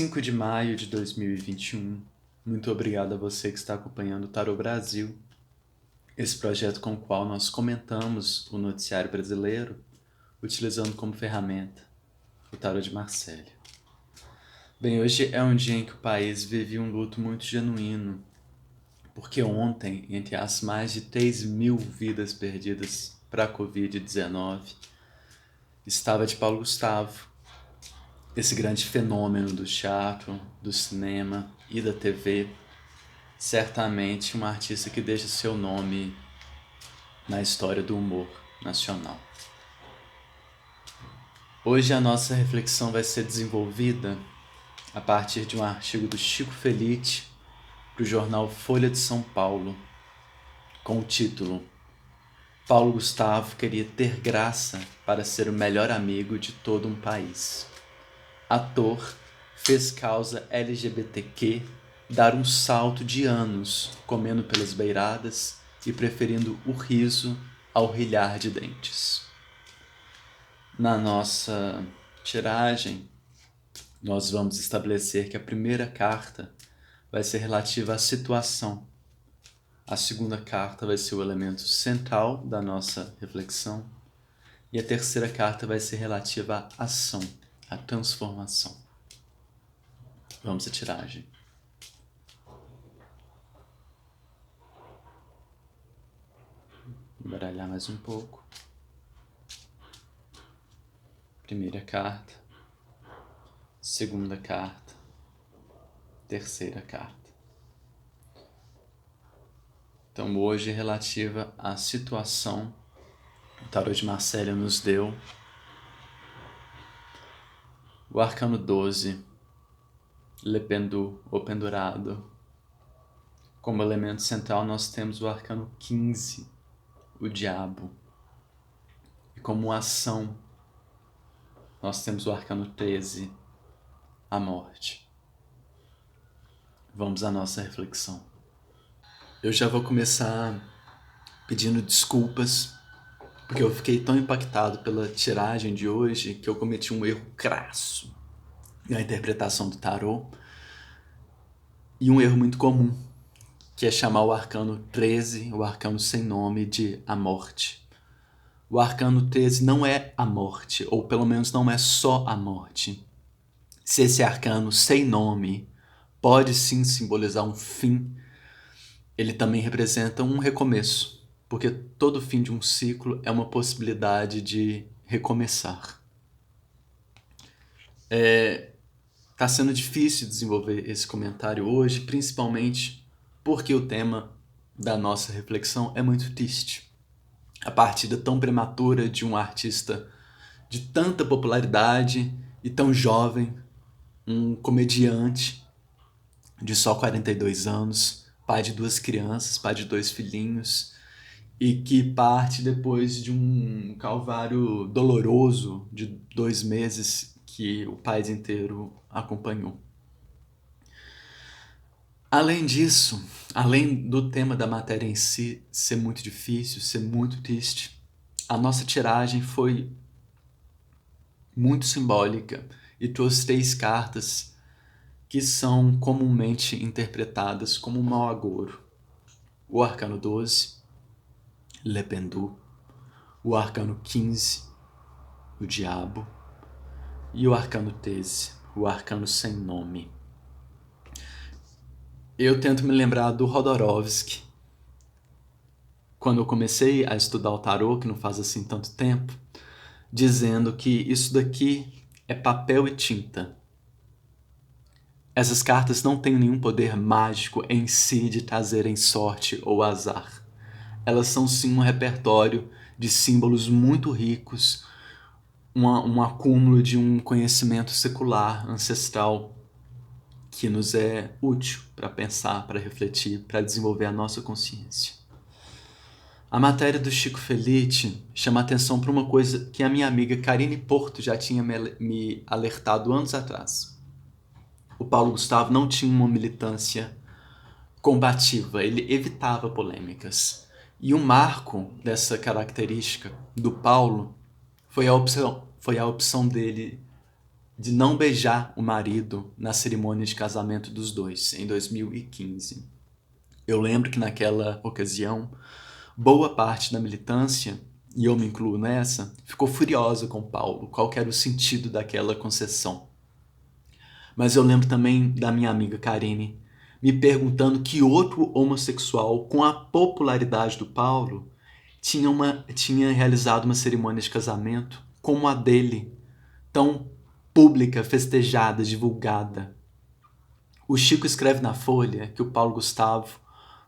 5 de maio de 2021. Muito obrigado a você que está acompanhando o Tarô Brasil, esse projeto com o qual nós comentamos o noticiário brasileiro, utilizando como ferramenta o Tarô de Marcélia. Bem, hoje é um dia em que o país vive um luto muito genuíno, porque ontem, entre as mais de 3.000 vidas perdidas para a Covid-19, estava de Paulo Gustavo, esse grande fenômeno do teatro, do cinema e da TV, certamente um artista que deixa seu nome na história do humor nacional. Hoje a nossa reflexão vai ser desenvolvida a partir de um artigo do Chico Felitti para o jornal Folha de São Paulo, com o título Paulo Gustavo queria ter graça para ser o melhor amigo de todo um país. Ator fez causa LGBTQ dar um salto de anos, comendo pelas beiradas e preferindo o riso ao rilhar de dentes. Na nossa tiragem, nós vamos estabelecer que a primeira carta vai ser relativa à situação. A segunda carta vai ser o elemento central da nossa reflexão. E a terceira carta vai ser relativa à ação, à transformação. Vamos à tiragem. Vou baralhar mais um pouco. Primeira carta. Segunda carta. Terceira carta. Então hoje, relativa à situação, o Tarô de Marcélia nos deu o arcano 12, Le Pendu, ou pendurado. Como elemento central nós temos o arcano 15, o diabo. E como ação nós temos o arcano 13, a morte. Vamos à nossa reflexão. Eu já vou começar pedindo desculpas, porque eu fiquei tão impactado pela tiragem de hoje que eu cometi um erro crasso na interpretação do tarô. E um erro muito comum, que é chamar o arcano 13, o arcano sem nome, de a morte. O arcano 13 não é a morte, ou pelo menos não é só a morte. Se esse arcano sem nome pode sim simbolizar um fim, ele também representa um recomeço, porque todo fim de um ciclo é uma possibilidade de recomeçar. Está sendo difícil desenvolver esse comentário hoje, principalmente porque o tema da nossa reflexão é muito triste. A partida tão prematura de um artista de tanta popularidade e tão jovem, um comediante de só 42 anos, pai de 2 crianças, pai de 2 filhinhos, e que parte depois de um calvário doloroso de 2 meses que o país inteiro acompanhou. Além disso, além do tema da matéria em si ser muito difícil, ser muito triste, a nossa tiragem foi muito simbólica e trouxe 3 cartas que são comumente interpretadas como um mau agouro. O arcano 12, Le Pendu, o arcano 15, o diabo, e o arcano 13, o arcano sem nome. Eu tento me lembrar do Rodorovsky. Quando eu comecei a estudar o tarô, que não faz assim tanto tempo, dizendo que isso daqui é papel e tinta. Essas cartas não têm nenhum poder mágico em si de trazerem sorte ou azar. Elas são sim um repertório de símbolos muito ricos, um acúmulo de um conhecimento secular, ancestral, que nos é útil para pensar, para refletir, para desenvolver a nossa consciência. A matéria do Chico Felitti chama a atenção para uma coisa que a minha amiga Karine Porto já tinha me alertado anos atrás. O Paulo Gustavo não tinha uma militância combativa, ele evitava polêmicas. E o marco dessa característica do Paulo foi a opção dele de não beijar o marido na cerimônia de casamento dos dois, em 2015. Eu lembro que naquela ocasião, boa parte da militância, e eu me incluo nessa, ficou furiosa com Paulo, qual que era o sentido daquela concessão. Mas eu lembro também da minha amiga Karine me perguntando que outro homossexual com a popularidade do Paulo tinha realizado uma cerimônia de casamento como a dele, tão pública, festejada, divulgada. O Chico escreve na Folha que o Paulo Gustavo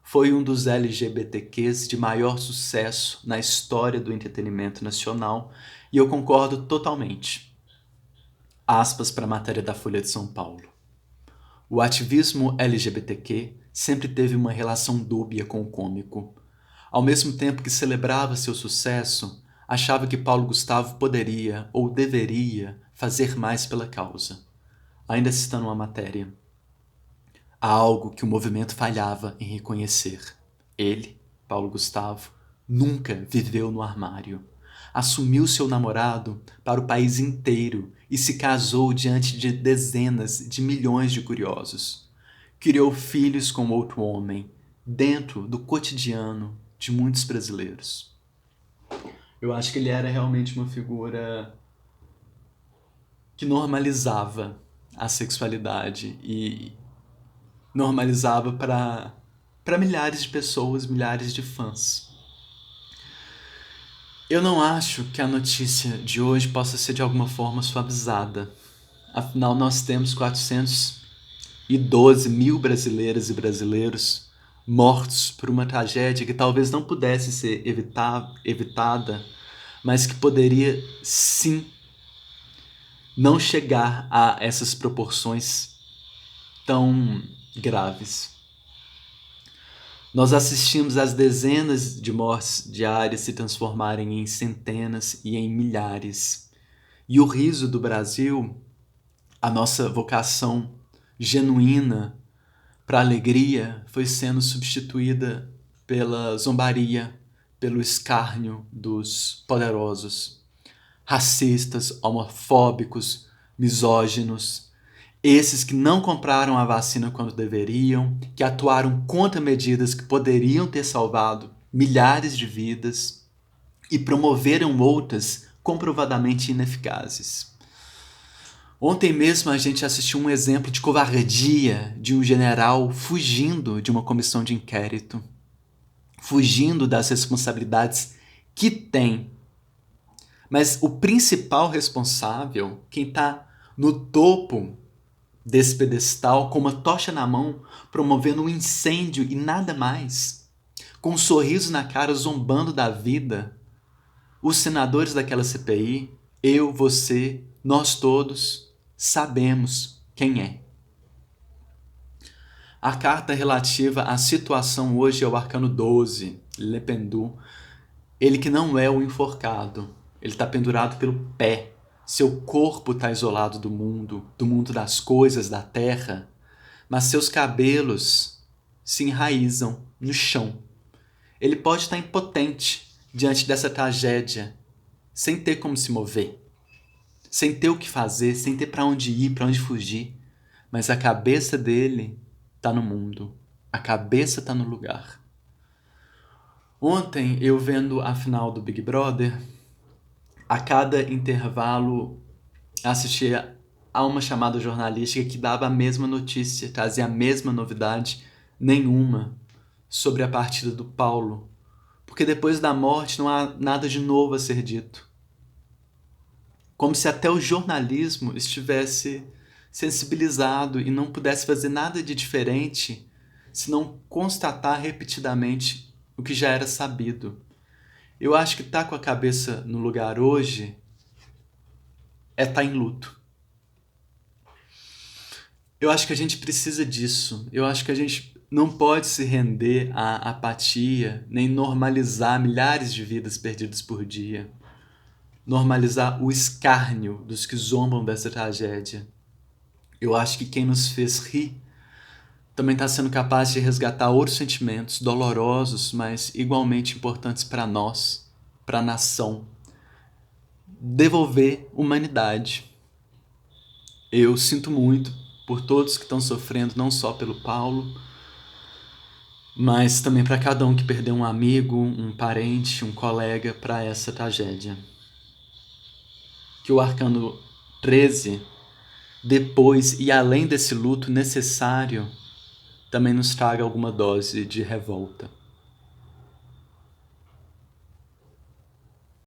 foi um dos LGBTQs de maior sucesso na história do entretenimento nacional e eu concordo totalmente. Aspas para a matéria da Folha de São Paulo. O ativismo LGBTQ sempre teve uma relação dúbia com o cômico. Ao mesmo tempo que celebrava seu sucesso, achava que Paulo Gustavo poderia ou deveria fazer mais pela causa. Ainda citando uma matéria. Há algo que o movimento falhava em reconhecer. Ele, Paulo Gustavo, nunca viveu no armário. Assumiu seu namorado para o país inteiro e se casou diante de dezenas de milhões de curiosos. Criou filhos com outro homem, dentro do cotidiano de muitos brasileiros. Eu acho que ele era realmente uma figura que normalizava a sexualidade e normalizava para milhares de pessoas, milhares de fãs. Eu não acho que a notícia de hoje possa ser de alguma forma suavizada. Afinal, nós temos 412 mil brasileiras e brasileiros mortos por uma tragédia que talvez não pudesse ser evitada, mas que poderia sim não chegar a essas proporções tão graves. Nós assistimos às dezenas de mortes diárias se transformarem em centenas e em milhares. E o riso do Brasil, a nossa vocação genuína para a alegria, foi sendo substituída pela zombaria, pelo escárnio dos poderosos, racistas, homofóbicos, misóginos, esses que não compraram a vacina quando deveriam, que atuaram contra medidas que poderiam ter salvado milhares de vidas e promoveram outras comprovadamente ineficazes. Ontem mesmo a gente assistiu um exemplo de covardia de um general fugindo de uma comissão de inquérito, fugindo das responsabilidades que tem. Mas o principal responsável, quem está no topo desse pedestal, com uma tocha na mão, promovendo um incêndio e nada mais, com um sorriso na cara, zombando da vida, os senadores daquela CPI, eu, você, nós todos, sabemos quem é. A carta relativa à situação hoje é o arcano 12, Le Pendu, ele que não é o enforcado, ele está pendurado pelo pé. Seu corpo está isolado do mundo das coisas, da terra, mas seus cabelos se enraizam no chão. Ele pode estar impotente diante dessa tragédia, sem ter como se mover, sem ter o que fazer, sem ter para onde ir, para onde fugir, mas a cabeça dele está no mundo, a cabeça está no lugar. Ontem, eu vendo a final do Big Brother, a cada intervalo assistia a uma chamada jornalística que dava a mesma notícia, trazia a mesma novidade nenhuma sobre a partida do Paulo, porque depois da morte não há nada de novo a ser dito. Como se até o jornalismo estivesse sensibilizado e não pudesse fazer nada de diferente senão constatar repetidamente o que já era sabido. Eu acho que estar com a cabeça no lugar hoje é estar em luto. Eu acho que a gente precisa disso. Eu acho que a gente não pode se render à apatia, nem normalizar milhares de vidas perdidas por dia. Normalizar o escárnio dos que zombam dessa tragédia. Eu acho que quem nos fez rir também está sendo capaz de resgatar outros sentimentos dolorosos, mas igualmente importantes para nós, para a nação. Devolver humanidade. Eu sinto muito por todos que estão sofrendo, não só pelo Paulo, mas também para cada um que perdeu um amigo, um parente, um colega para essa tragédia. Que o Arcano 13, depois e além desse luto necessário, também nos traga alguma dose de revolta.